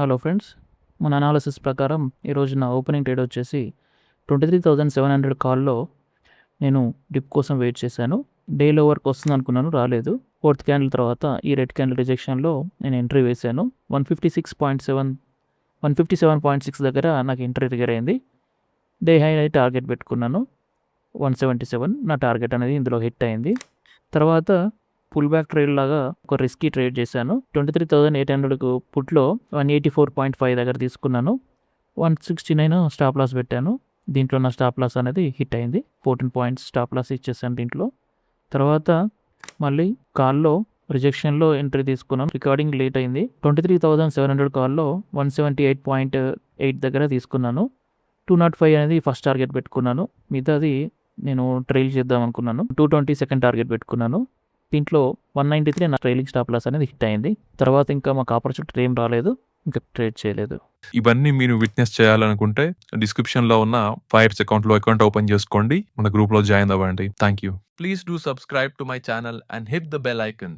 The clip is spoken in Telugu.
హలో ఫ్రెండ్స్, మన అనాలిసిస్ ప్రకారం ఈరోజు నా ఓపెనింగ్ ట్రేడ్ వచ్చేసి 23,700 కాల్లో నేను డిప్ కోసం వెయిట్ చేశాను. డే లోవర్కి వస్తుంది అనుకున్నాను, రాలేదు. ఫోర్త్ క్యాండిల్ తర్వాత ఈ రెడ్ క్యాండిల్ రిజెక్షన్లో నేను ఎంట్రీ వేశాను. 157.6 దగ్గర నాకు ఎంట్రీ ట్రిగర్ అయింది. డే హై టార్గెట్ పెట్టుకున్నాను 177. నా టార్గెట్ అనేది ఇందులో హిట్ అయింది. తర్వాత పుల్ బ్యాక్ ట్రేడ్ లాగా ఒక రిస్కీ ట్రేడ్ చేశాను. 23,800 పుట్లో 184.5 దగ్గర తీసుకున్నాను. 169 స్టాప్ లాస్ పెట్టాను. దీంట్లో నా స్టాప్ లాస్ అనేది హిట్ అయింది. 14 పాయింట్స్ స్టాప్ లాస్ ఇచ్చేసాను దీంట్లో. తర్వాత మళ్ళీ కాల్లో రిజెక్షన్లో ఎంట్రీ తీసుకున్నాను. రికార్డింగ్ లేట్ అయింది. 23,700 కాల్లో 178.8 దగ్గర తీసుకున్నాను. 205 అనేది ఫస్ట్ టార్గెట్ పెట్టుకున్నాను. మిగతాది నేను ట్రైల్ చేద్దాం అనుకున్నాను. 220 సెకండ్ టార్గెట్ పెట్టుకున్నాను. దీంట్లో 193 నా ట్రైలింగ్ స్టాప్ లాస్ అనేది హిట్ అయింది. తర్వాత ఇంకా మాకు ఆపర్చునిటీ ఏం రాలేదు, ఇంకా ట్రేడ్ చేయలేదు. ఇవన్నీ మీరు విట్నెస్ చేయాలనుకుంటే డిస్క్రిప్షన్ లో ఉన్న ఫైర్స్ అకౌంట్ లో అకౌంట్ ఓపెన్ చేసుకోండి, మన గ్రూప్ లో జాయిన్ అవ్వండి. Thank you. Please do subscribe to my channel and hit the bell icon.